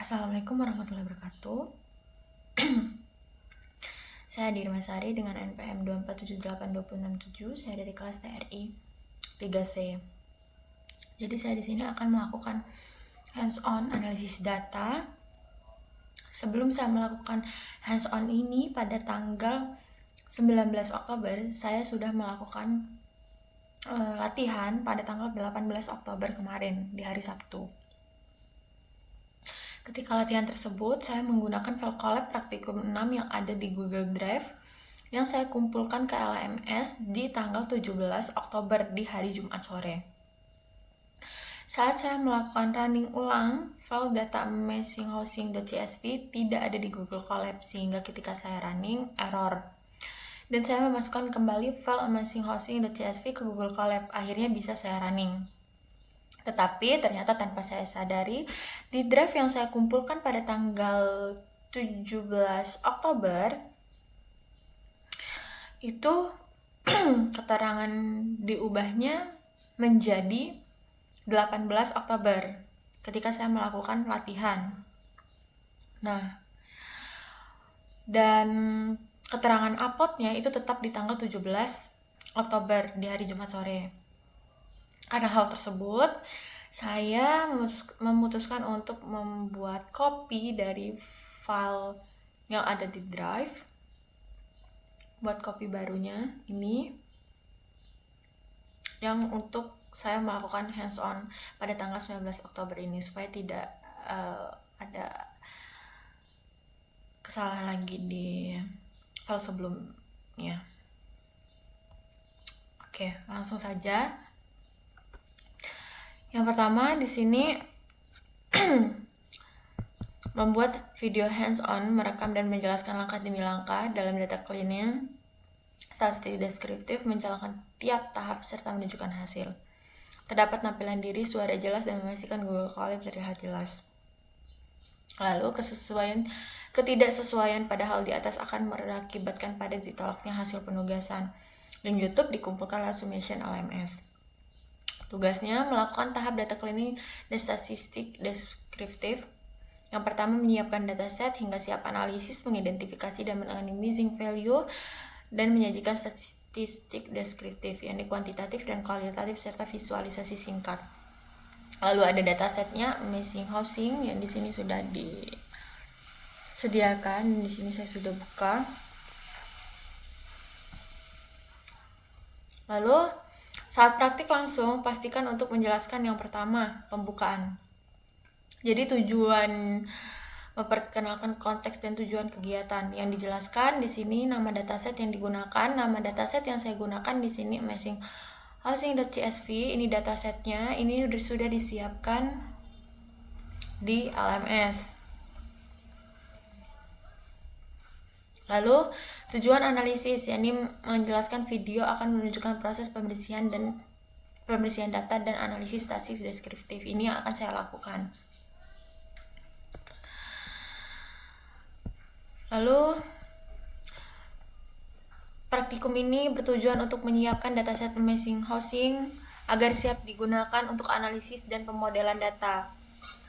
Assalamualaikum warahmatullahi wabarakatuh. Saya Dirma Sari dengan NPM 2478267. Saya dari kelas TRI 3C. Jadi saya di sini akan melakukan hands-on analisis data. Sebelum saya melakukan hands-on ini pada tanggal 19 Oktober, saya sudah melakukan latihan pada tanggal 18 Oktober kemarin di hari Sabtu. Ketika latihan tersebut, saya menggunakan file collab praktikum 6 yang ada di Google Drive yang saya kumpulkan ke LMS di tanggal 17 Oktober di hari Jumat sore. Saat saya melakukan running ulang, file data amazinghousing.csv tidak ada di Google Colab sehingga ketika saya running, error. Dan saya memasukkan kembali file amazinghousing.csv ke Google Colab, akhirnya bisa saya running. Tetapi ternyata tanpa saya sadari, di drive yang saya kumpulkan pada tanggal 17 Oktober, itu keterangan diubahnya menjadi 18 Oktober ketika saya melakukan latihan. Nah, dan keterangan uploadnya itu tetap di tanggal 17 Oktober di hari Jumat sore. Karena hal tersebut, saya memutuskan untuk membuat copy dari file yang ada di drive. Buat copy barunya ini yang untuk saya melakukan hands-on pada tanggal 19 Oktober ini supaya tidak ada kesalahan lagi di file sebelumnya. Oke, langsung saja. Yang pertama di sini membuat video hands-on, merekam dan menjelaskan langkah demi langkah dalam data cleaning, statistik deskriptif, menjalankan tiap tahap serta menunjukkan hasil. Terdapat tampilan diri, suara jelas, dan memastikan Google Colab terlihat jelas. Lalu ketidaksesuaian pada hal di atas akan mengakibatkan pada ditolaknya hasil penugasan. Link YouTube dikumpulkan lewat submission LMS. Tugasnya melakukan tahap data cleaning dan statistik deskriptif. Yang pertama, menyiapkan dataset hingga siap analisis, mengidentifikasi dan menangani missing value, dan menyajikan statistik deskriptif, yakni kuantitatif dan kualitatif serta visualisasi singkat. Lalu ada datasetnya Amazing Housing yang di sini sudah disediakan. Di sini saya sudah buka. Lalu saat praktik langsung pastikan untuk menjelaskan yang pertama, pembukaan. Jadi tujuan memperkenalkan konteks dan tujuan kegiatan yang dijelaskan di sini, nama dataset yang digunakan. Nama dataset yang saya gunakan di sini amazinghousing.csv. Ini datasetnya, ini sudah disiapkan di LMS. Lalu tujuan analisis, yakni menjelaskan video akan menunjukkan proses pembersihan data dan analisis statistik deskriptif. Ini yang akan saya lakukan. Lalu praktikum ini bertujuan untuk menyiapkan dataset Amazing Housing agar siap digunakan untuk analisis dan pemodelan data.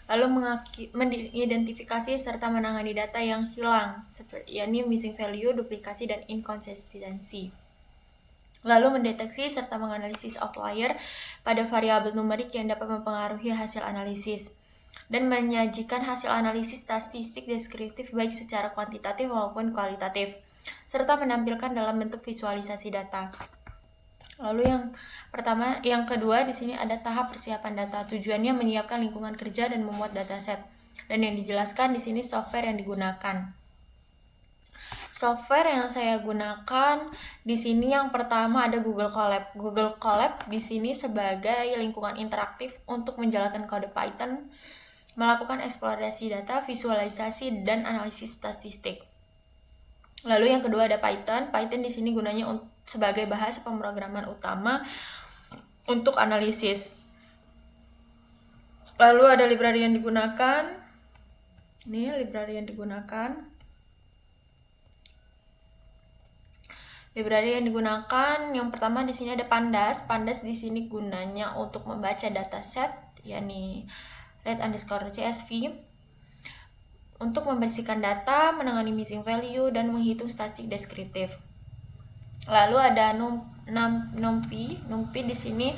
Lalu mengidentifikasi serta menangani data yang hilang, yakni missing value, duplikasi, dan inkonsistensi. Lalu mendeteksi serta menganalisis outlier pada variabel numerik yang dapat mempengaruhi hasil analisis. Dan menyajikan hasil analisis statistik deskriptif baik secara kuantitatif maupun kualitatif, serta menampilkan dalam bentuk visualisasi data. Lalu yang kedua di sini ada tahap persiapan data. Tujuannya menyiapkan lingkungan kerja dan membuat dataset. Dan yang dijelaskan di sini software yang digunakan. Software yang saya gunakan di sini yang pertama ada Google Colab. Google Colab di sini sebagai lingkungan interaktif untuk menjalankan kode Python, melakukan eksplorasi data, visualisasi, dan analisis statistik. Lalu yang kedua ada Python. Python di sini gunanya sebagai bahasa pemrograman utama untuk analisis. Lalu ada library yang digunakan. Ini library yang digunakan. Library yang digunakan yang pertama di sini ada Pandas. Pandas di sini gunanya untuk membaca dataset, yakni read_csv. untuk membersihkan data, menangani missing value, dan menghitung statistik deskriptif. Lalu ada NumPy. NumPy di sini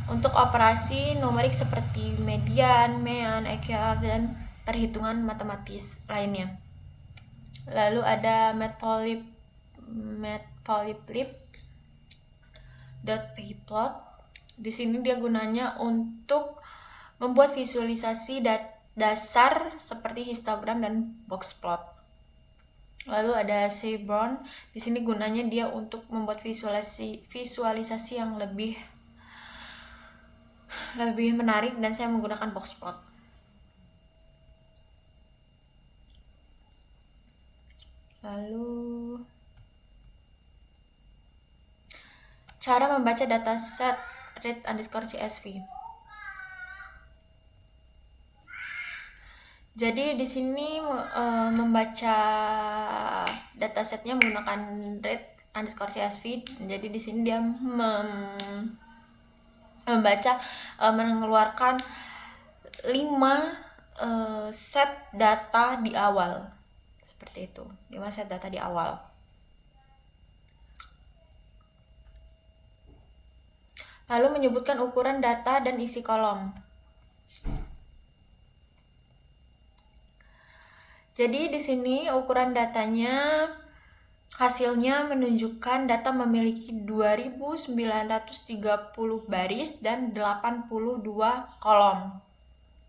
untuk operasi numerik seperti median, mean, EQR, dan perhitungan matematis lainnya. Lalu ada matplotlib.pyplot. Di sini dia gunanya untuk membuat visualisasi dasar seperti histogram dan boxplot. Lalu ada Seaborn. Di sini gunanya dia untuk membuat visualisasi yang lebih menarik, dan saya menggunakan boxplot. Lalu cara membaca dataset read_csv. Jadi di sini membaca datasetnya menggunakan read_csv. Jadi di sini dia mengeluarkan 5 set data di awal. Seperti itu, 5 set data di awal. Lalu menyebutkan ukuran data dan isi kolom. Jadi di sini ukuran datanya, hasilnya menunjukkan data memiliki 2930 baris dan 82 kolom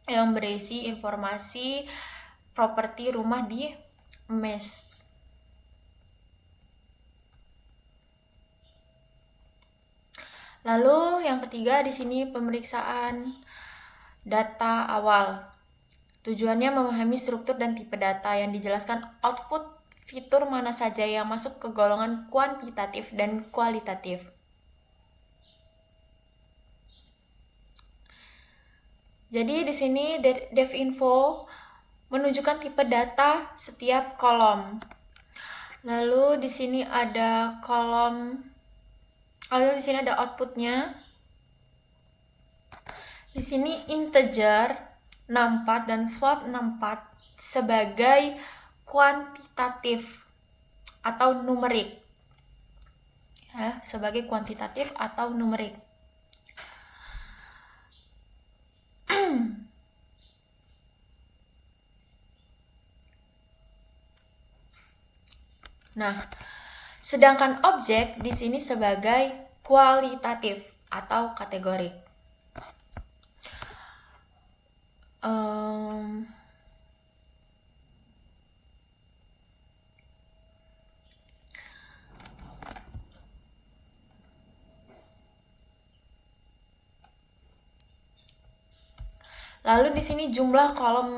yang berisi informasi properti rumah di MES. Lalu yang ketiga di sini pemeriksaan data awal. Tujuannya memahami struktur dan tipe data yang dijelaskan output fitur mana saja yang masuk ke golongan kuantitatif dan kualitatif. Jadi di sini devinfo menunjukkan tipe data setiap kolom. Lalu di sini ada outputnya. Di sini integer 64 dan float 64 sebagai kuantitatif atau numerik. Ya, sebagai kuantitatif atau numerik. Nah, sedangkan objek di sini sebagai kualitatif atau kategorik. Lalu di sini jumlah kolom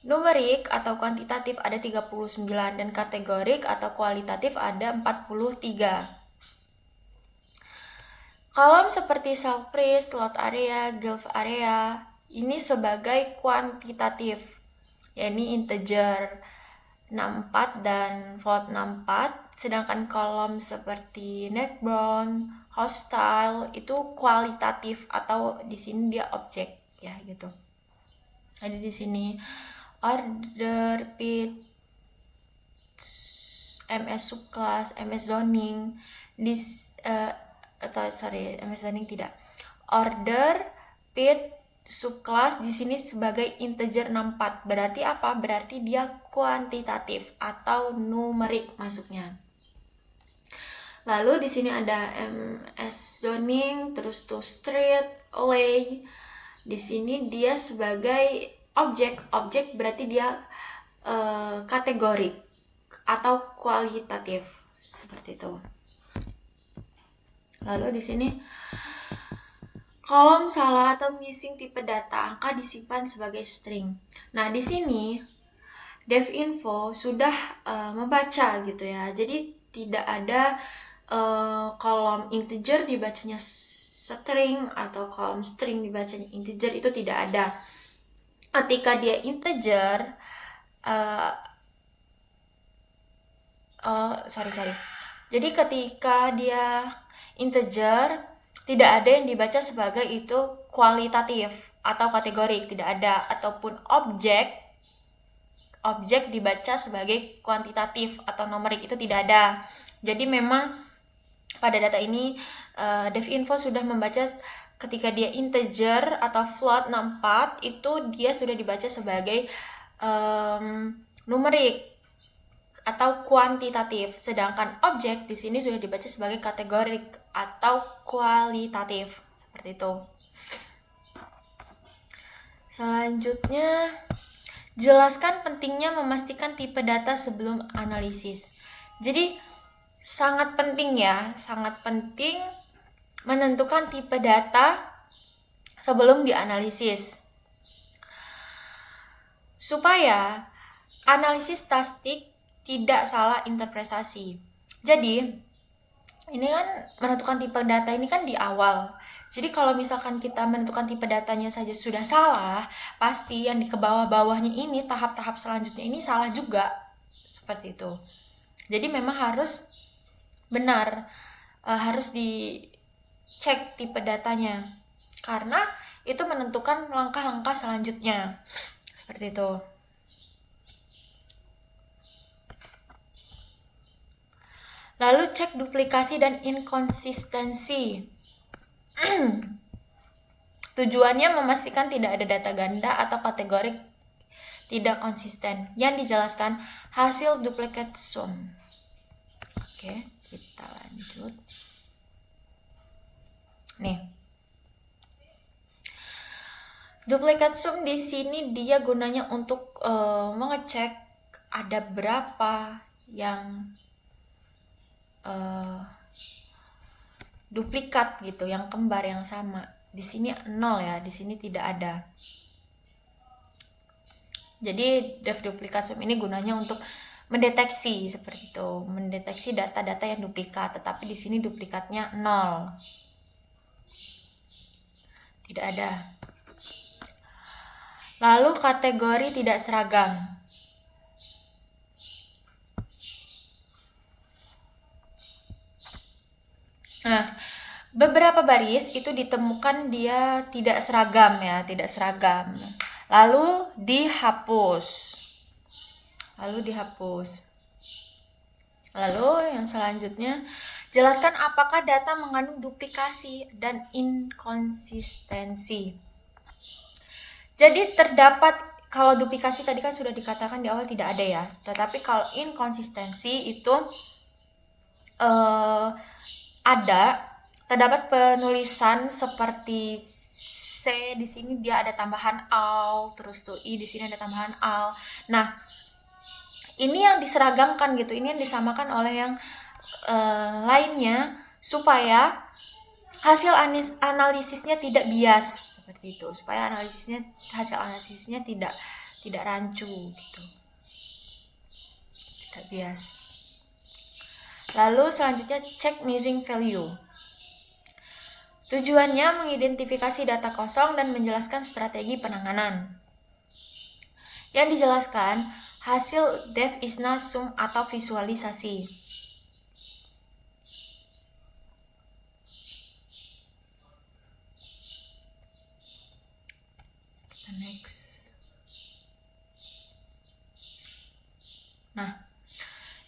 numerik atau kuantitatif ada 39 dan kategorik atau kualitatif ada 43. Kolom seperti cell price, lot area, gulf area ini sebagai kuantitatif, yakni integer 64 dan float 64, sedangkan kolom seperti net brown, hostile itu kualitatif atau di sini dia objek ya gitu. Jadi di sini order, pit, MS subclass, MS zoning, MS zoning tidak. Order, pit, subclass di sini sebagai integer 64. Berarti apa? Berarti dia kuantitatif atau numerik masuknya. Lalu di sini ada MS zoning, terus to street, lay. Di sini dia sebagai objek berarti dia kategorik atau kualitatif seperti itu. Lalu di sini kolom salah atau missing tipe data angka disimpan sebagai string. Nah, di sini devinfo sudah membaca gitu ya. Jadi tidak ada kolom integer dibacanya string atau kolom string dibacanya integer, itu tidak ada. Ketika dia integer jadi ketika dia integer tidak ada yang dibaca sebagai itu kualitatif atau kategorik, tidak ada, ataupun objek objek dibaca sebagai kuantitatif atau numerik, itu tidak ada. Jadi memang pada data ini DevInfo sudah membaca ketika dia integer atau float 64 itu dia sudah dibaca sebagai numerik atau kuantitatif, sedangkan objek di sini sudah dibaca sebagai kategorik atau kualitatif, seperti itu. Selanjutnya, jelaskan pentingnya memastikan tipe data sebelum analisis. Jadi sangat penting ya, sangat penting menentukan tipe data sebelum dianalisis supaya analisis statistik tidak salah interpretasi. Jadi ini kan menentukan tipe data ini kan di awal. Jadi kalau misalkan kita menentukan tipe datanya saja sudah salah, pasti yang di ke bawah-bawahnya ini, tahap-tahap selanjutnya ini salah juga. Seperti itu. Jadi memang harus benar, harus dicek tipe datanya. Karena itu menentukan langkah-langkah selanjutnya. Seperti itu. Lalu cek duplikasi dan inkonsistensi. Tujuannya memastikan tidak ada data ganda atau kategori tidak konsisten yang dijelaskan hasil duplicate sum. Oke, kita lanjut. Nih. Duplicate sum di sini dia gunanya untuk mengecek ada berapa yang duplikat gitu, yang kembar yang sama. Di sini 0 ya, di sini tidak ada. Jadi dev duplicate sum ini gunanya untuk mendeteksi seperti itu, mendeteksi data-data yang duplikat, tetapi di sini duplikatnya 0. Tidak ada. Lalu kategori tidak seragam. Nah, beberapa baris itu ditemukan dia tidak seragam ya, tidak seragam. Lalu dihapus. Lalu yang selanjutnya, jelaskan apakah data mengandung duplikasi dan inkonsistensi. Jadi terdapat, kalau duplikasi tadi kan sudah dikatakan di awal tidak ada ya, tetapi kalau inkonsistensi itu terdapat penulisan seperti C di sini dia ada tambahan AU, terus tuh I di sini ada tambahan AU. Nah, ini yang diseragamkan gitu, ini yang disamakan oleh yang lainnya supaya hasil analisisnya tidak bias seperti itu, supaya hasil analisisnya tidak rancu gitu, tidak bias. Lalu selanjutnya cek missing value. Tujuannya mengidentifikasi data kosong dan menjelaskan strategi penanganan. Yang dijelaskan hasil dev ISNA sum atau visualisasi. Next. Nah,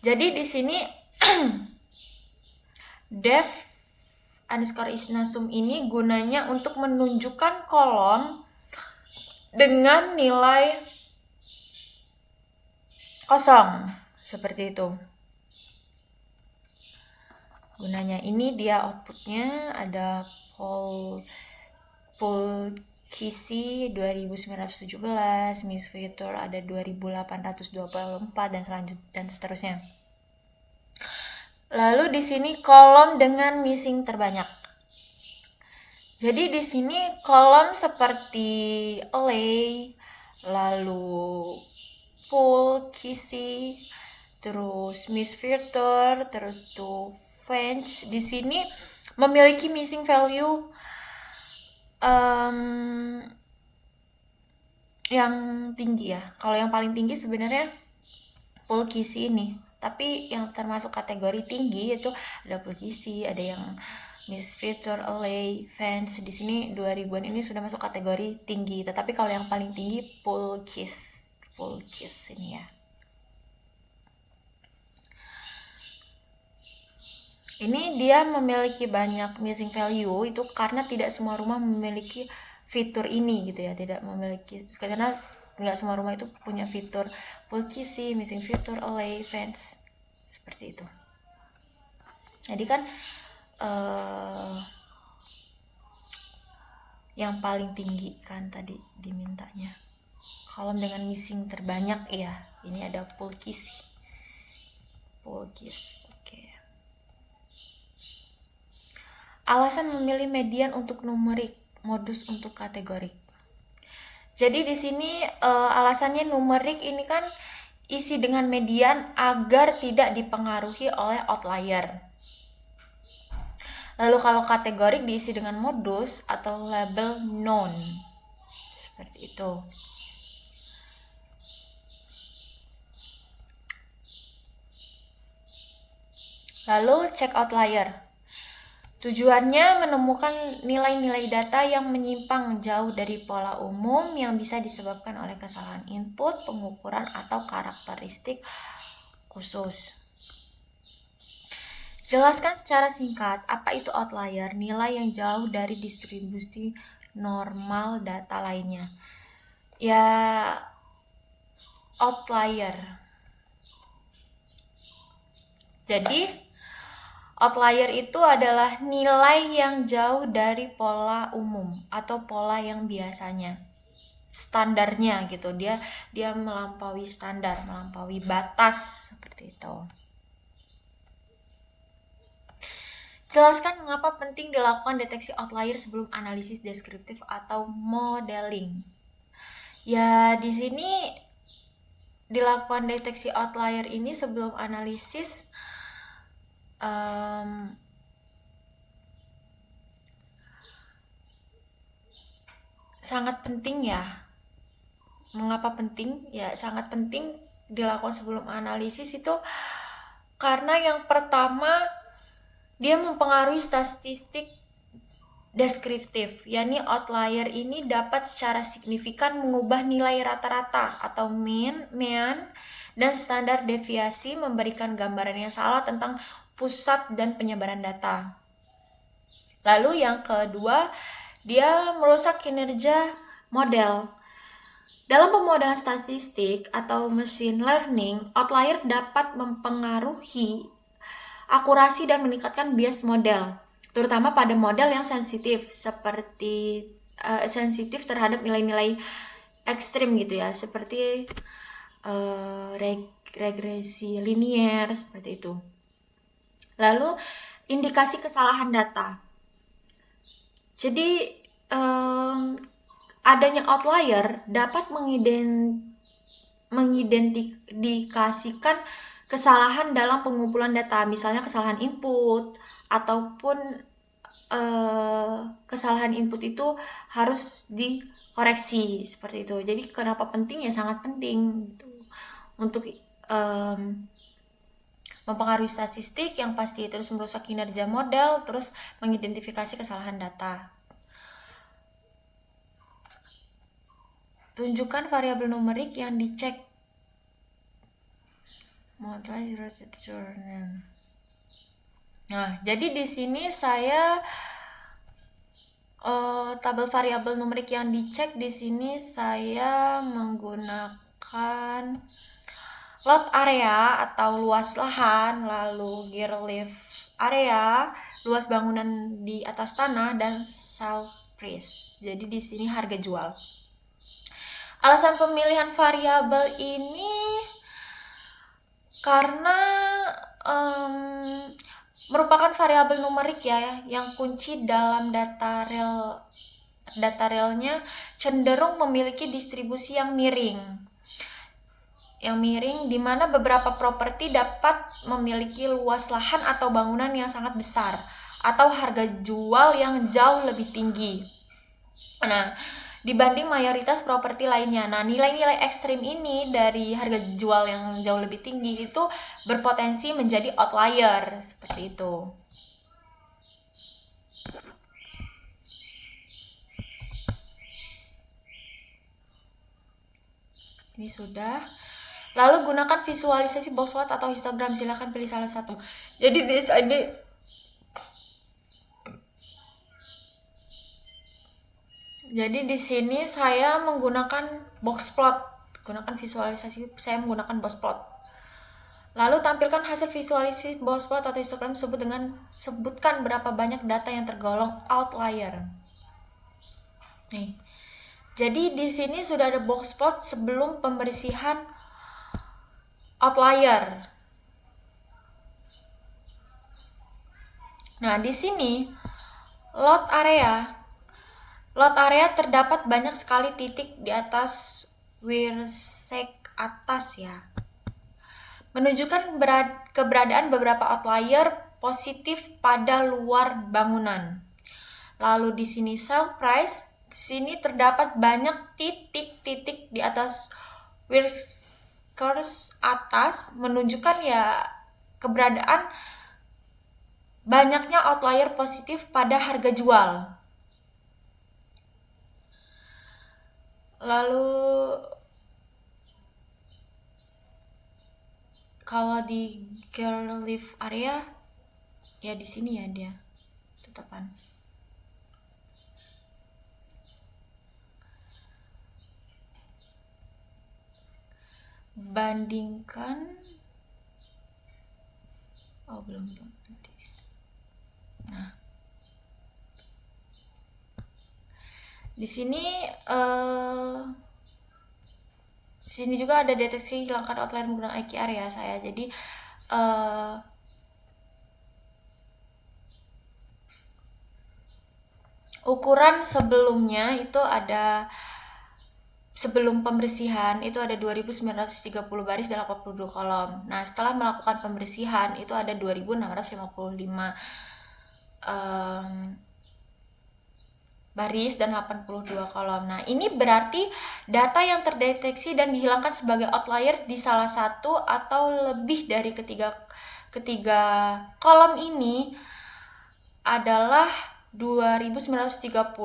jadi di sini dev underscore ISNA sum ini gunanya untuk menunjukkan kolom dengan nilai kosong seperti itu. Gunanya ini dia outputnya ada poll Kisi 2917, Miss Future ada 2824 dan seterusnya. Lalu di sini kolom dengan missing terbanyak. Jadi di sini kolom seperti array, lalu pool, Kisi, terus Miss Future, terus tuh Fence di sini memiliki missing value yang tinggi ya. Kalau yang paling tinggi sebenarnya pool Kisi ini, tapi yang termasuk kategori tinggi itu ada pool Kisi, ada yang Miss Future, array, Fence. Di sini 2000-an ini sudah masuk kategori tinggi. Tetapi kalau yang paling tinggi pool Polkis ini ya. Ini dia memiliki banyak missing value itu karena tidak semua rumah memiliki fitur ini gitu ya, tidak memiliki, karena nggak semua rumah itu punya fitur full kisi, missing feature, away fence seperti itu. Jadi kan yang paling tinggi kan tadi dimintanya kolom dengan missing terbanyak ya, ini ada full kisi, oke. Alasan memilih median untuk numerik, modus untuk kategorik. Jadi di sini alasannya numerik ini kan isi dengan median agar tidak dipengaruhi oleh outlier. Lalu kalau kategorik diisi dengan modus atau label known. Seperti itu. Lalu check outlier. Tujuannya menemukan nilai-nilai data yang menyimpang jauh dari pola umum yang bisa disebabkan oleh kesalahan input, pengukuran, atau karakteristik khusus. Jelaskan secara singkat apa itu outlier, nilai yang jauh dari distribusi normal data lainnya. Ya, outlier. Jadi outlier itu adalah nilai yang jauh dari pola umum atau pola yang biasanya, standarnya gitu. Dia melampaui standar, melampaui batas seperti itu. Jelaskan mengapa penting dilakukan deteksi outlier sebelum analisis deskriptif atau modeling. Ya, di sini dilakukan deteksi outlier ini sebelum analisis sangat penting ya. Mengapa penting? Ya sangat penting dilakukan sebelum analisis itu karena yang pertama dia mempengaruhi statistik deskriptif, yakni outlier ini dapat secara signifikan mengubah nilai rata-rata atau mean, dan standar deviasi, memberikan gambaran yang salah tentang pusat dan penyebaran data. Lalu yang kedua, dia merusak kinerja model. Dalam pemodelan statistik atau machine learning, outlier dapat mempengaruhi akurasi dan meningkatkan bias model, terutama pada model yang sensitif seperti sensitif terhadap nilai-nilai ekstrim gitu ya, seperti regresi linier seperti itu. Lalu indikasi kesalahan data. Jadi adanya outlier dapat mengidentifikasikan kesalahan dalam pengumpulan data, misalnya kesalahan input ataupun kesalahan input itu harus dikoreksi seperti itu. Jadi kenapa penting ya, sangat penting gitu. Untuk mempengaruhi statistik yang pasti, terus merusak kinerja model, terus mengidentifikasi kesalahan data. Tunjukkan variabel numerik yang dicek. Nah, jadi di sini saya tabel variabel numerik yang dicek di sini saya menggunakan lot area atau luas lahan, lalu gear lift area, luas bangunan di atas tanah, dan sale price. Jadi di sini harga jual. Alasan pemilihan variabel ini karena merupakan variabel numerik ya yang kunci dalam data realnya cenderung memiliki distribusi yang miring, di mana beberapa properti dapat memiliki luas lahan atau bangunan yang sangat besar atau harga jual yang jauh lebih tinggi. Nah, dibanding mayoritas properti lainnya. Nah, nilai-nilai ekstrim ini dari harga jual yang jauh lebih tinggi itu berpotensi menjadi outlier, seperti itu. Ini sudah. Lalu gunakan visualisasi box plot atau histogram, silahkan pilih salah satu. Jadi di sini saya menggunakan box plot, gunakan visualisasi, saya menggunakan box plot. Lalu tampilkan hasil visualisasi box plot atau histogram sebutkan berapa banyak data yang tergolong outlier. Nih. Jadi di sini sudah ada box plot sebelum pembersihan outlier. Nah, di sini lot area terdapat banyak sekali titik di atas Wirsek atas ya. Menunjukkan keberadaan beberapa outlier positif pada luar bangunan. Lalu di sini sell price, di sini terdapat banyak titik-titik di atas Whiskers atas, menunjukkan ya keberadaan banyaknya outlier positif pada harga jual. Lalu kalau di girl live area ya di sini ya dia tetapan. Bandingkan belum nanti. Nah, di sini juga ada deteksi hilangkan outlier menggunakan IQR ya saya. Jadi ukuran sebelumnya itu ada sebelum pembersihan itu ada 2930 baris dan 82 kolom. Nah, setelah melakukan pembersihan itu ada 2655 baris dan 82 kolom. Nah, ini berarti data yang terdeteksi dan dihilangkan sebagai outlier di salah satu atau lebih dari ketiga kolom ini adalah 2930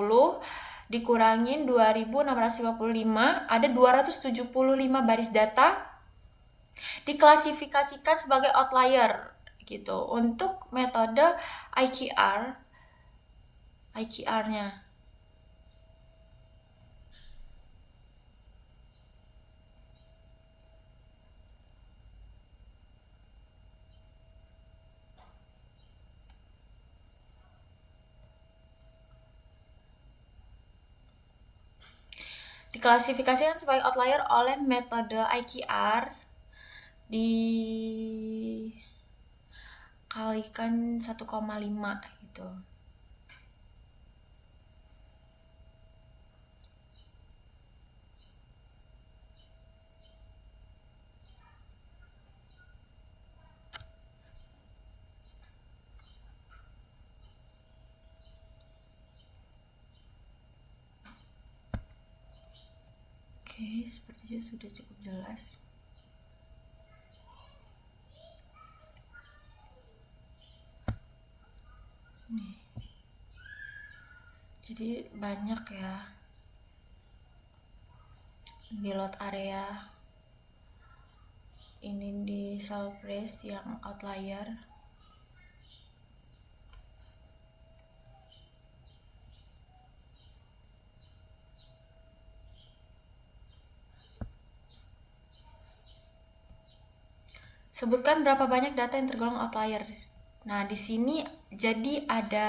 dikurangin 2655, ada 275 baris data diklasifikasikan sebagai outlier gitu. Untuk metode IQR-nya diklasifikasikan sebagai outlier oleh metode IQR dikalikan 1,5 gitu. Oke, sepertinya sudah cukup jelas. Nih. Jadi banyak ya di lot area ini di sell price yang outlier. Sebutkan berapa banyak data yang tergolong outlier. Nah, di sini jadi ada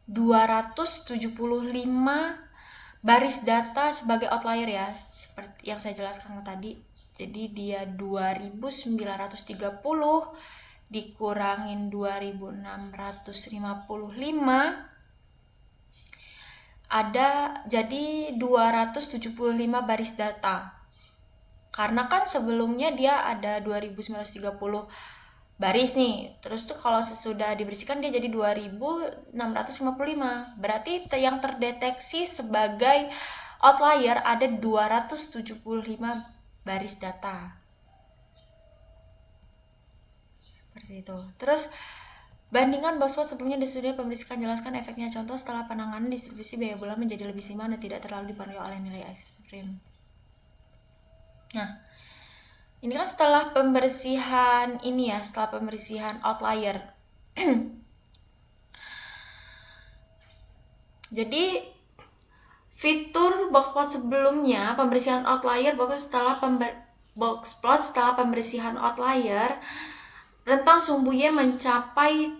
275 baris data sebagai outlier ya, seperti yang saya jelaskan tadi. Jadi dia 2930 dikurangin 2655 ada jadi 275 baris data. Karena kan sebelumnya dia ada 2930 baris nih. Terus tuh kalau sesudah dibersihkan dia jadi 2655. Berarti yang terdeteksi sebagai outlier ada 275 baris data. Seperti itu. Terus bandingkan box plot sebelumnya di studi pembersihan, jelaskan efeknya. Contoh, setelah penanganan distribusi biaya bulan menjadi lebih seimbang dan tidak terlalu dipengaruhi oleh nilai ekstrim. Nah, ini kan setelah pembersihan ini ya, setelah pembersihan outlier. Jadi fitur boxplot sebelumnya pembersihan outlier boxplot setelah pembersihan outlier, rentang sumbu Y mencapai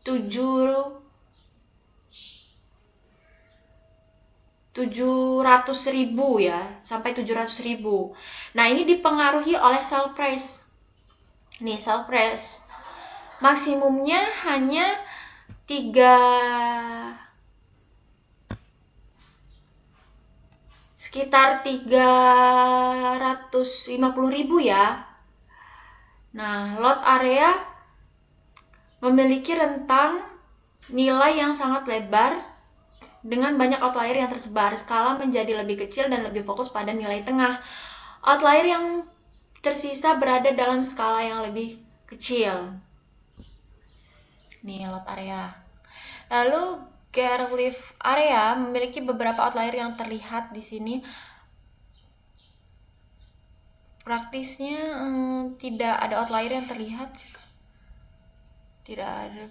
700.000 ya, sampai 700.000. Nah, ini dipengaruhi oleh sell price. Nih, sell price maksimumnya hanya 3 sekitar 350.000 ya. Nah, lot area memiliki rentang nilai yang sangat lebar dengan banyak outlier yang tersebar. Skala menjadi lebih kecil dan lebih fokus pada nilai tengah. Outlier yang tersisa berada dalam skala yang lebih kecil. Nih, lot area. Lalu Gerlif area memiliki beberapa outlier yang terlihat di sini. Praktisnya tidak ada outlier yang terlihat. Tidak ada.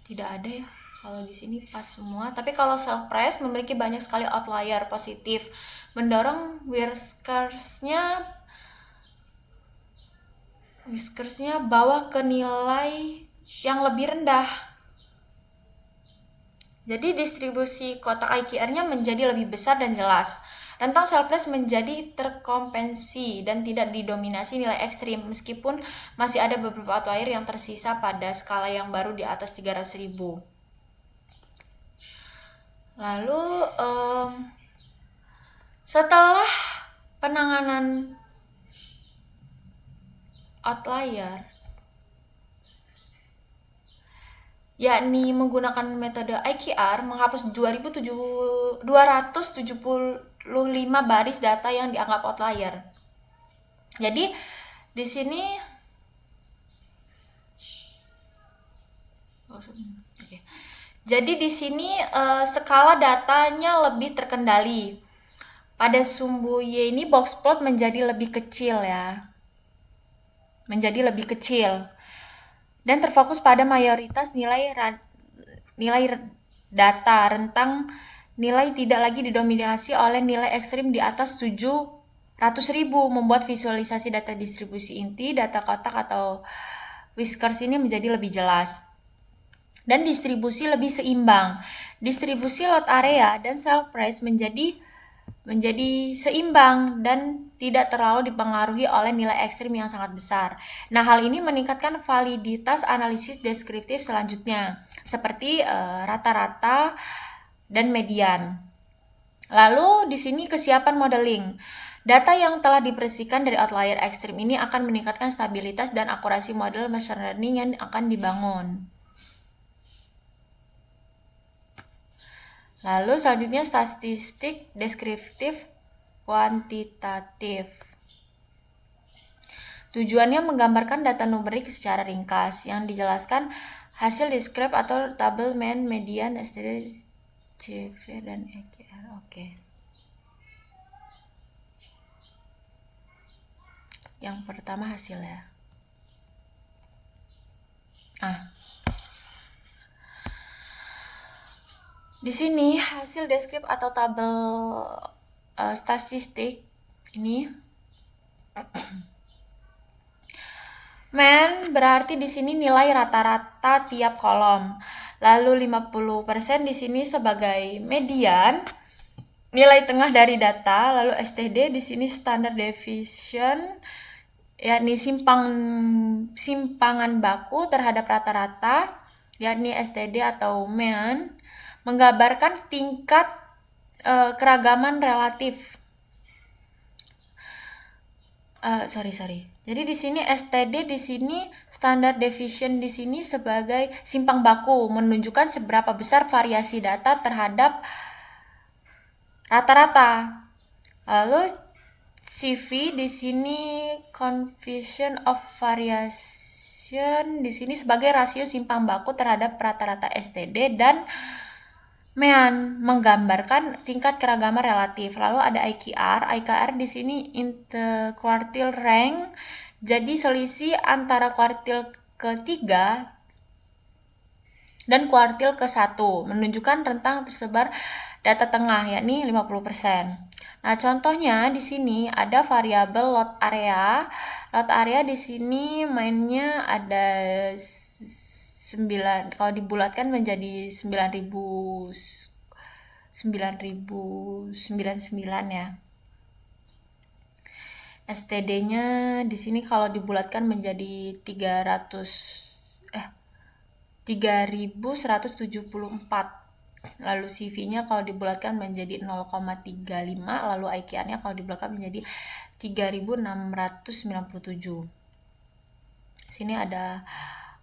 Tidak ada ya. Kalau di sini pas semua. Tapi kalau sell price memiliki banyak sekali outlier positif, mendorong whiskersnya bawah ke nilai yang lebih rendah. Jadi distribusi kotak IQR-nya menjadi lebih besar dan jelas. Rentang sell price menjadi terkompensasi dan tidak didominasi nilai ekstrim, meskipun masih ada beberapa outlier yang tersisa pada skala yang baru di atas 300.000. Lalu setelah penanganan outlier, yakni menggunakan metode IQR, menghapus 275 baris data yang dianggap outlier. Jadi di sini Jadi di sini skala datanya lebih terkendali. Pada sumbu Y ini boxplot menjadi lebih kecil ya. Menjadi lebih kecil. Dan terfokus pada mayoritas nilai data. Rentang nilai tidak lagi didominasi oleh nilai ekstrim di atas 700.000, membuat visualisasi data distribusi inti, data kotak atau whiskers ini menjadi lebih jelas. Dan distribusi lebih seimbang. Distribusi lot area dan sell price menjadi seimbang dan tidak terlalu dipengaruhi oleh nilai ekstrim yang sangat besar. Nah, hal ini meningkatkan validitas analisis deskriptif selanjutnya, seperti rata-rata dan median. Lalu di sini kesiapan modeling. Data yang telah dibersihkan dari outlier ekstrim ini akan meningkatkan stabilitas dan akurasi model machine learning yang akan dibangun. Lalu selanjutnya statistik deskriptif kuantitatif. Tujuannya menggambarkan data numerik secara ringkas yang dijelaskan hasil descript atau tabel mean, median, STD, CV, dan EQR. Oke. Yang pertama hasilnya. Di sini hasil deskrip atau tabel statistik ini mean berarti di sini nilai rata-rata tiap kolom. Lalu 50% di sini sebagai median, nilai tengah dari data. Lalu STD di sini standard deviation, yakni simpangan baku terhadap rata-rata, yakni STD atau mean, menggambarkan tingkat keragaman relatif. Jadi di sini STD di sini standard deviation di sini sebagai simpang baku, menunjukkan seberapa besar variasi data terhadap rata-rata. Lalu CV di sini coefficient of variation di sini sebagai rasio simpang baku terhadap rata-rata STD, dan Mean menggambarkan tingkat keragaman relatif. Lalu ada IQR. IQR di sini interquartile rank. Jadi selisih antara kuartil ketiga dan kuartil ke-1 menunjukkan rentang tersebar data tengah yakni 50%. Nah, contohnya di sini ada variabel lot area. Lot area di sini mainnya ada 9, kalau dibulatkan menjadi 9099 ya. STD-nya di sini kalau dibulatkan menjadi 3174. Lalu CV-nya kalau dibulatkan menjadi 0,35, lalu IQR-nya kalau dibulatkan menjadi 3697. Sini ada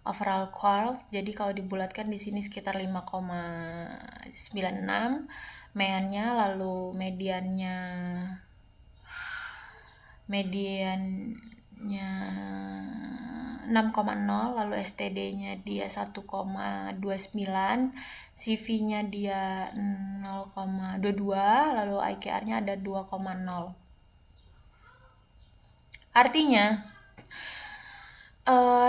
overall qual, jadi kalau dibulatkan di sini sekitar 5,96 meannya, lalu mediannya 6,0, lalu STD-nya dia 1,29, CV-nya dia 0,22, lalu IQR-nya ada 2,0. Artinya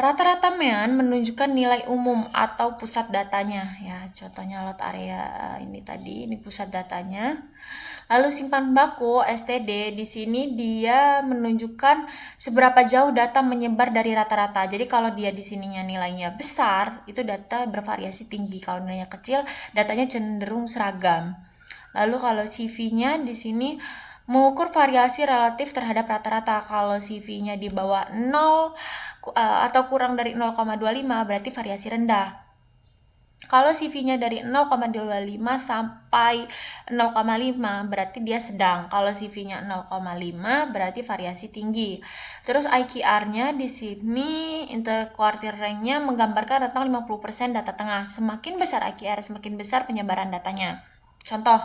rata-rata mean menunjukkan nilai umum atau pusat datanya ya. Contohnya lot area ini tadi, ini pusat datanya. Lalu simpan baku STD di sini dia menunjukkan seberapa jauh data menyebar dari rata-rata. Jadi kalau dia di sininya nilainya besar, itu data bervariasi tinggi. Kalau nilainya kecil, datanya cenderung seragam. Lalu kalau CV-nya di sini mengukur variasi relatif terhadap rata-rata. Kalau CV-nya di bawah 0 atau kurang dari 0,25 berarti variasi rendah. Kalau CV-nya dari 0,25 sampai 0,5 berarti dia sedang. Kalau CV-nya 0,5 berarti variasi tinggi. Terus IQR-nya di sini interquartile rank-nya menggambarkan rentang 50% data tengah. Semakin besar IQR, semakin besar penyebaran datanya. Contoh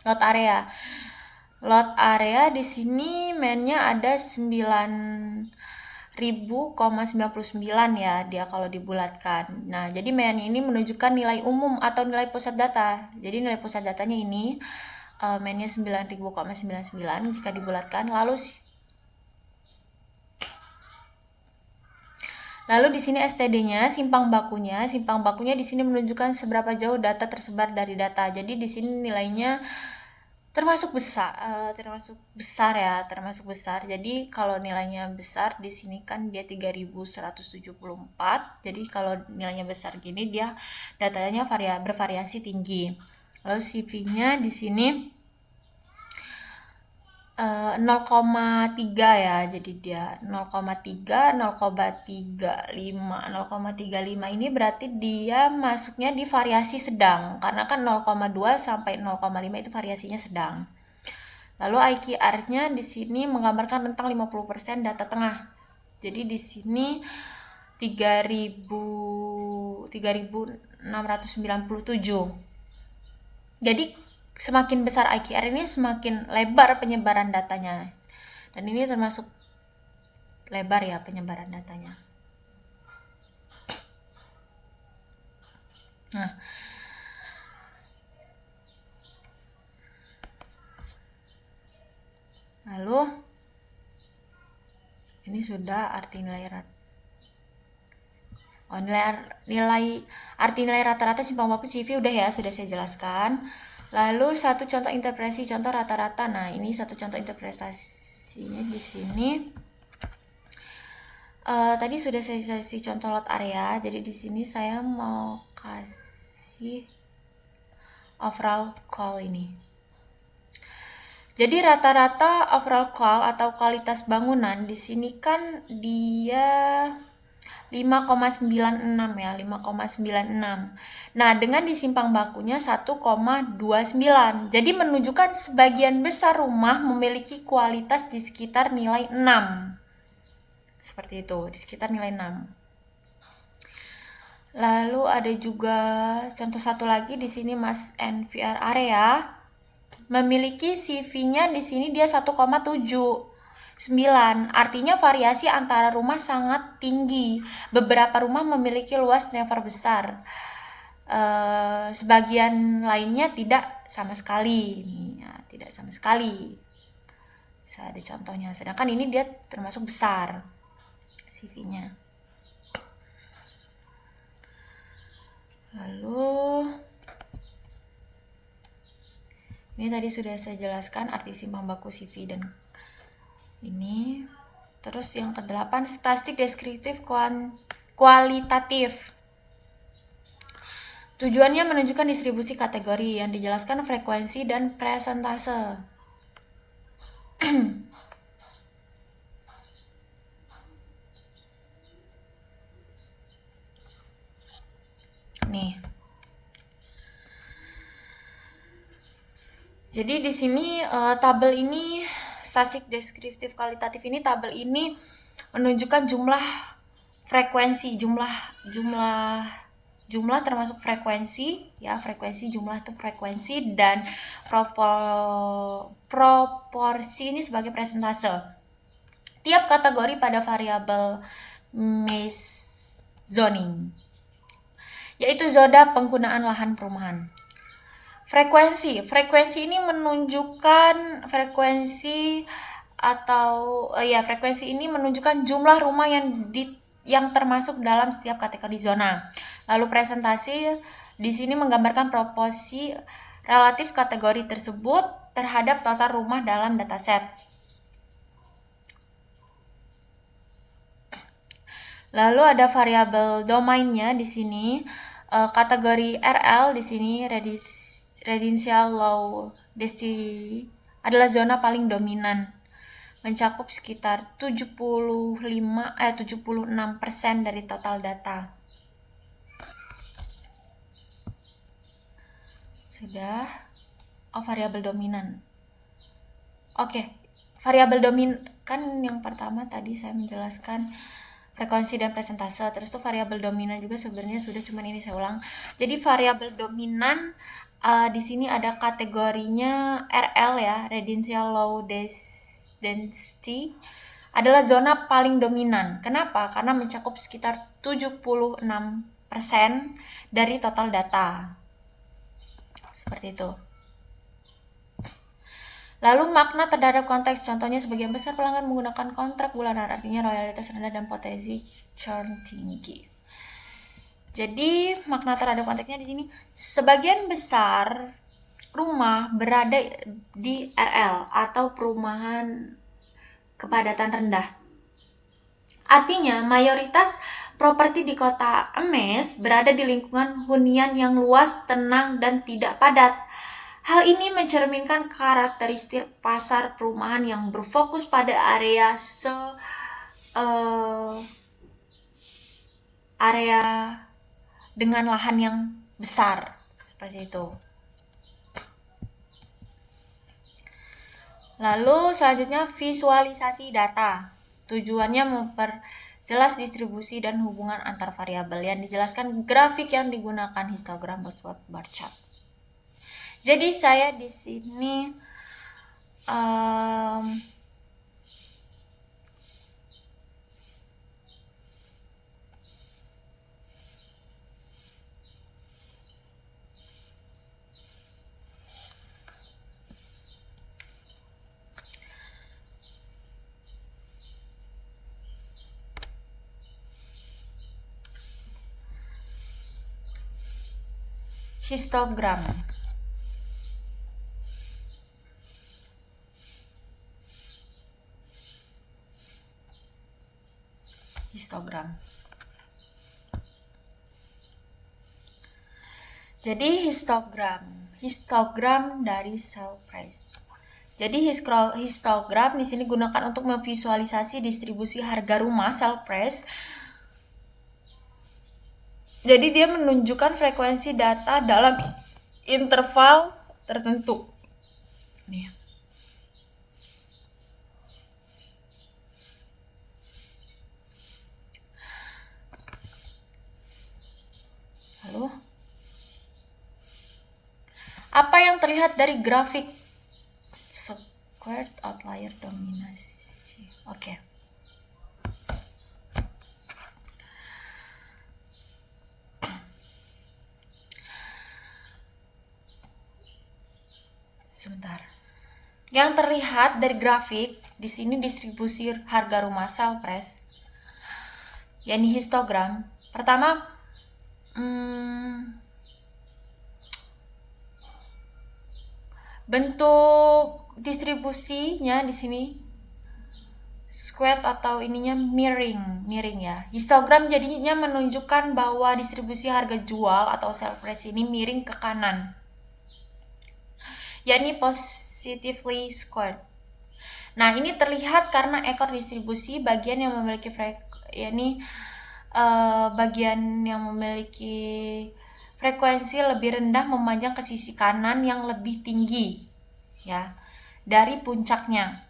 lot area. Lot area di sini mainnya ada 9.000,99 ya dia kalau dibulatkan. Nah, jadi main ini menunjukkan nilai umum atau nilai pusat data. Jadi nilai pusat datanya ini mainnya 9.000,99 jika dibulatkan. Lalu di sini STD-nya, simpang bakunya di sini menunjukkan seberapa jauh data tersebar dari data. Jadi di sini nilainya termasuk besar ya, termasuk besar. Jadi kalau nilainya besar di sini kan dia 3174. Jadi kalau nilainya besar gini dia datanya bervariasi tinggi. Lalu CV-nya di sini 0,3 ya, jadi dia 0,3, 0,35 ini berarti dia masuknya di variasi sedang, karena kan 0,2 sampai 0,5 itu variasinya sedang. Lalu IQR-nya di sini menggambarkan tentang 50% data tengah. Jadi di sini 3697. Jadi semakin besar IQR ini semakin lebar penyebaran datanya. Dan ini termasuk lebar ya penyebaran datanya. Nah, lalu ini sudah arti nilai arti nilai rata-rata simpang baku CV udah ya, sudah saya jelaskan. Lalu satu contoh interpretasi, contoh rata-rata. Nah, ini satu contoh interpretasinya di sini. Tadi sudah saya kasih contoh lot area. Jadi di sini saya mau kasih overall call ini. Jadi rata-rata overall call atau kualitas bangunan di sini kan dia 5,96 ya, 5,96. Nah, dengan disimpang bakunya 1,29. Jadi menunjukkan sebagian besar rumah memiliki kualitas di sekitar nilai 6. Seperti itu, di sekitar nilai 6. Lalu ada juga contoh satu lagi di sini Mas NVR area memiliki CV-nya di sini dia 1,79. Artinya variasi antara rumah sangat tinggi. Beberapa rumah memiliki luas never besar. sebagian lainnya tidak sama sekali. Ini ya, tidak sama sekali. Bisa ada contohnya. Sedangkan ini dia termasuk besar CV-nya. Lalu ini tadi sudah saya jelaskan arti simpang baku CV dan ini. Terus yang ke-8, statistik deskriptif kualitatif. Tujuannya menunjukkan distribusi kategori yang dijelaskan frekuensi dan presentase. Nih. Jadi di sini tabel ini statistik deskriptif kualitatif ini, tabel ini menunjukkan jumlah frekuensi, jumlah termasuk frekuensi ya, frekuensi, jumlah itu frekuensi, dan proporsi ini sebagai presentase. Tiap kategori pada variabel zoning, yaitu zona penggunaan lahan perumahan. Frekuensi ini menunjukkan frekuensi ini menunjukkan jumlah rumah yang termasuk dalam setiap kategori zona. Lalu presentasi di sini menggambarkan proporsi relatif kategori tersebut terhadap total rumah dalam dataset. Lalu ada variabel domainnya di sini, kategori RL di sini residential low density adalah zona paling dominan, mencakup sekitar 76% dari total data. Sudah. Variabel dominan. Oke, variabel dominan kan yang pertama tadi saya menjelaskan frekuensi dan presentase. Terus tuh variabel dominan juga sebenarnya sudah, cuman ini saya ulang. Jadi variabel dominan di sini ada kategorinya RL ya, residential low density adalah zona paling dominan. Kenapa? Karena mencakup sekitar 76% dari total data. Seperti itu. Lalu makna terhadap konteks, contohnya sebagian besar pelanggan menggunakan kontrak bulanan, artinya royalitas rendah dan potensi churn tinggi. Jadi makna terhadap konteksnya di sini, sebagian besar rumah berada di RL atau perumahan kepadatan rendah. Artinya mayoritas properti di kota Ames berada di lingkungan hunian yang luas, tenang, dan tidak padat. Hal ini mencerminkan karakteristik pasar perumahan yang berfokus pada area dengan lahan yang besar, seperti itu. Lalu selanjutnya visualisasi data. Tujuannya memperjelas distribusi dan hubungan antar variabel, yang dijelaskan grafik yang digunakan histogram atau bar chart. Jadi saya di sini histogram. Jadi histogram dari sale price. Jadi histogram di sini gunakan untuk memvisualisasi distribusi harga rumah sale price. Jadi dia menunjukkan frekuensi data dalam interval tertentu. Nih. Lalu apa yang terlihat dari grafik squared outlier dominasi? Oke. Sebentar. Yang terlihat dari grafik di sini distribusi harga rumah sale price, yakni histogram. Pertama, bentuk distribusinya di sini square atau ininya miring ya. Histogram jadinya menunjukkan bahwa distribusi harga jual atau sale price ini miring ke kanan, yakni positively squared. Nah, ini terlihat karena ekor distribusi bagian yang memiliki bagian yang memiliki frekuensi lebih rendah memanjang ke sisi kanan yang lebih tinggi ya dari puncaknya.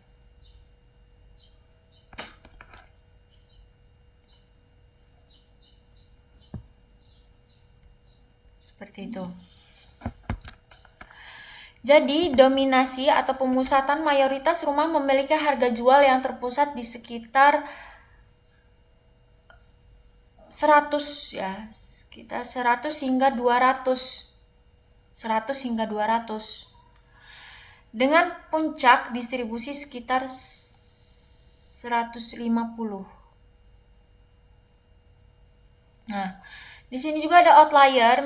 Seperti itu. Jadi, dominasi atau pemusatan mayoritas rumah memiliki harga jual yang terpusat di sekitar 100 ya, sekitar 100 hingga 200. 100 hingga 200. Dengan puncak distribusi sekitar 150. Nah, di sini juga ada outlier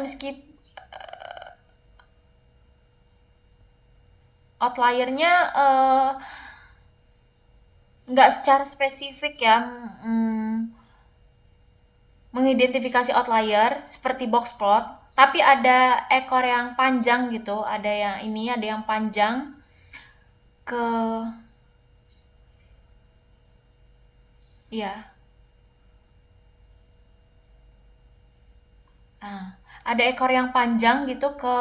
outliernya nggak secara spesifik ya mengidentifikasi outlier seperti box plot, tapi ada ekor yang panjang gitu, ada yang panjang ke ya. Ada ekor yang panjang gitu ke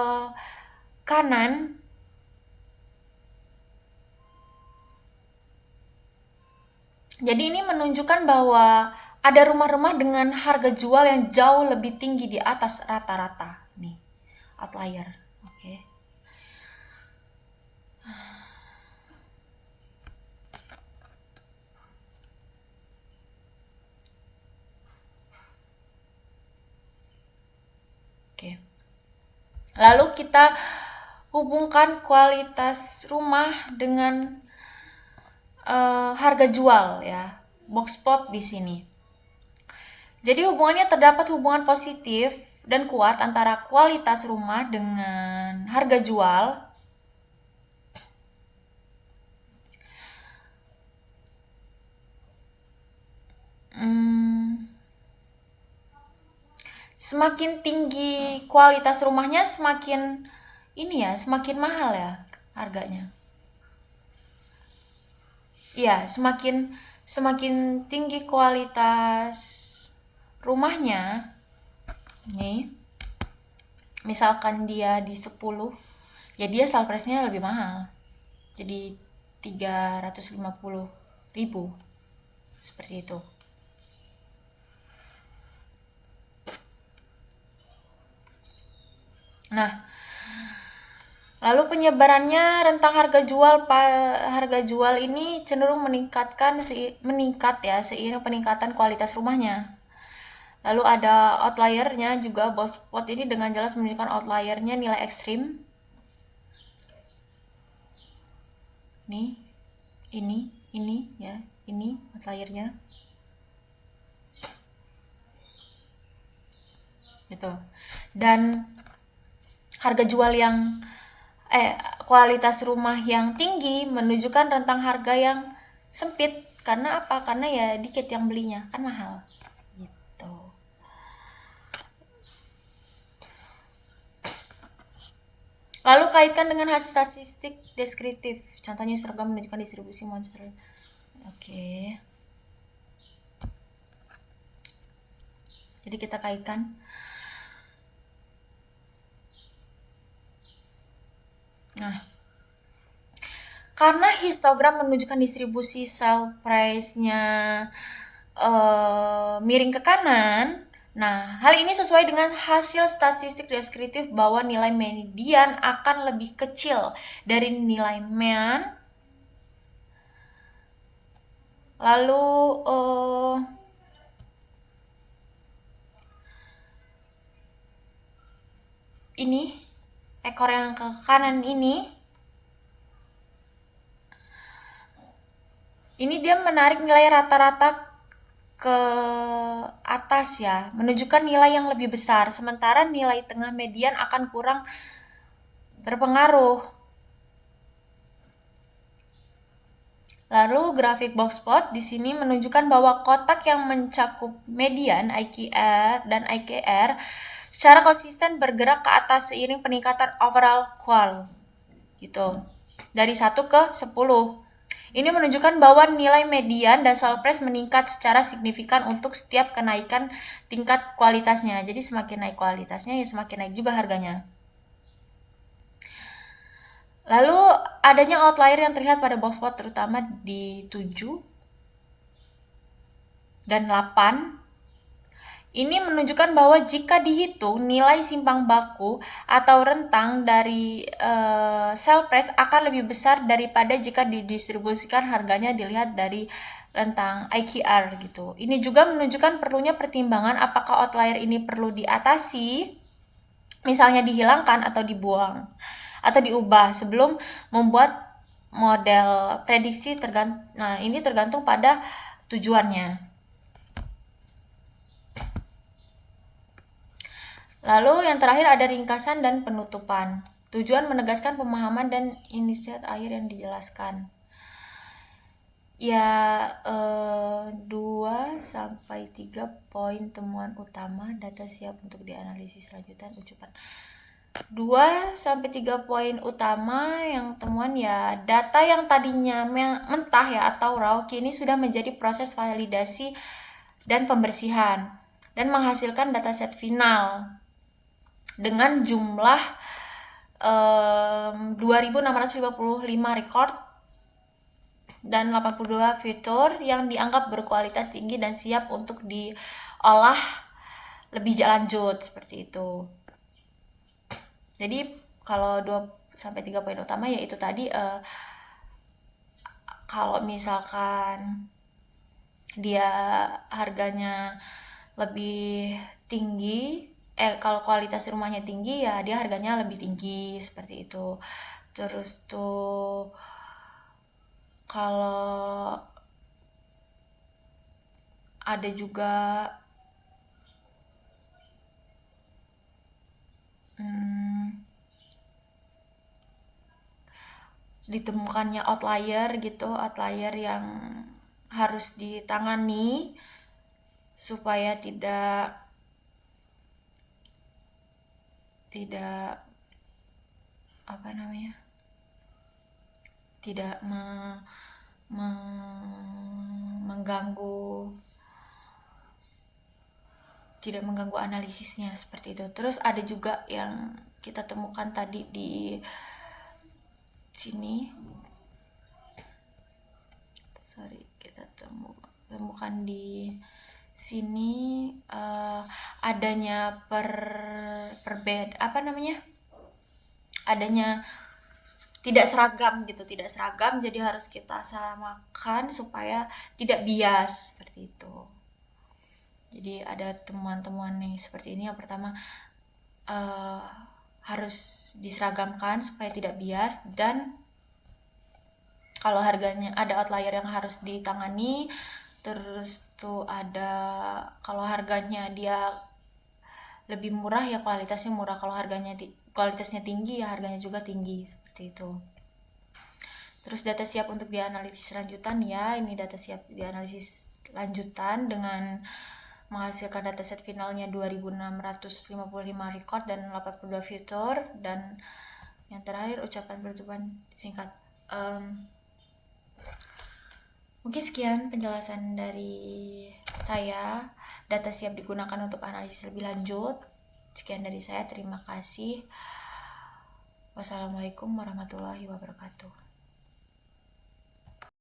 kanan. Jadi ini menunjukkan bahwa ada rumah-rumah dengan harga jual yang jauh lebih tinggi di atas rata-rata. Nih, outlier. Oke. Oke. Lalu kita hubungkan kualitas rumah dengan harga jual ya, box plot di sini. Jadi hubungannya terdapat hubungan positif dan kuat antara kualitas rumah dengan harga jual. Semakin tinggi kualitas rumahnya, semakin mahal ya harganya. Iya, semakin tinggi kualitas rumahnya. Nih. Misalkan dia di 10, ya dia sale price-nya lebih mahal. Jadi 350.000. Seperti itu. Nah, lalu penyebarannya rentang harga jual ini cenderung meningkat ya seiring peningkatan kualitas rumahnya. Lalu ada outliernya juga, box plot ini dengan jelas menunjukkan outliernya nilai ekstrim. Nih, ini ya, ini outliernya. Gitu. Dan harga jual yang kualitas rumah yang tinggi menunjukkan rentang harga yang sempit. Karena apa? Karena ya dikit yang belinya, kan mahal. Gitu. Lalu kaitkan dengan hasil statistik deskriptif. Contohnya seragam menunjukkan distribusi monster. Oke. Jadi kita kaitkan. Nah, karena histogram menunjukkan distribusi sale price-nya miring ke kanan. Nah, hal ini sesuai dengan hasil statistik deskriptif bahwa nilai median akan lebih kecil dari nilai mean. Lalu ini ekor yang ke kanan ini Ini dia menarik nilai rata-rata ke atas ya, menunjukkan nilai yang lebih besar, sementara nilai tengah median akan kurang berpengaruh. Lalu grafik box plot di sini menunjukkan bahwa kotak yang mencakup median IQR dan IKR secara konsisten bergerak ke atas seiring peningkatan overall qual gitu. Dari 1 ke 10. Ini menunjukkan bahwa nilai median dan sell price meningkat secara signifikan untuk setiap kenaikan tingkat kualitasnya. Jadi semakin naik kualitasnya ya semakin naik juga harganya. Lalu adanya outlier yang terlihat pada box plot terutama di 7 dan 8. Ini menunjukkan bahwa jika dihitung nilai simpang baku atau rentang dari sell price akan lebih besar daripada jika didistribusikan harganya dilihat dari rentang IQR gitu. Ini juga menunjukkan perlunya pertimbangan apakah outlier ini perlu diatasi, misalnya dihilangkan atau dibuang atau diubah sebelum membuat model prediksi nah ini tergantung pada tujuannya. Lalu yang terakhir ada ringkasan dan penutupan. Tujuan menegaskan pemahaman dan inisiat akhir yang dijelaskan. Ya 2-3 poin temuan utama data siap untuk dianalisis lanjutan ucapan. 2-3 poin utama yang temuan ya data yang tadinya mentah ya atau raw kini sudah menjadi proses validasi dan pembersihan dan menghasilkan dataset final dengan jumlah 2.655 record dan 82 fitur yang dianggap berkualitas tinggi dan siap untuk diolah lebih lanjut seperti itu. Jadi kalau 2-3 poin utama yaitu tadi kalau misalkan dia harganya lebih tinggi, kalau kualitas rumahnya tinggi ya dia harganya lebih tinggi seperti itu. Terus tuh kalau ada juga ditemukannya outlier gitu, outlier yang harus ditangani supaya tidak apa namanya, tidak mengganggu, tidak mengganggu analisisnya seperti itu. Terus ada juga yang kita temukan tadi di sini, kita temukan di sini adanya adanya tidak seragam gitu, tidak seragam, jadi harus kita samakan supaya tidak bias seperti itu. Jadi ada temuan-temuan nih seperti ini. Yang pertama harus diseragamkan supaya tidak bias, dan kalau harganya ada outlier yang harus ditangani. Terus tuh ada kalau harganya dia lebih murah ya kualitasnya murah, kalau harganya kualitasnya tinggi ya harganya juga tinggi seperti itu. Terus data siap untuk dianalisis lanjutan ya, ini data siap dianalisis lanjutan dengan menghasilkan dataset finalnya 2.655 record dan 82 fitur. Dan yang terakhir ucapan penutupan singkat. Mungkin sekian penjelasan dari saya. Data siap digunakan untuk analisis lebih lanjut. Sekian dari saya, terima kasih. Wassalamualaikum warahmatullahi wabarakatuh.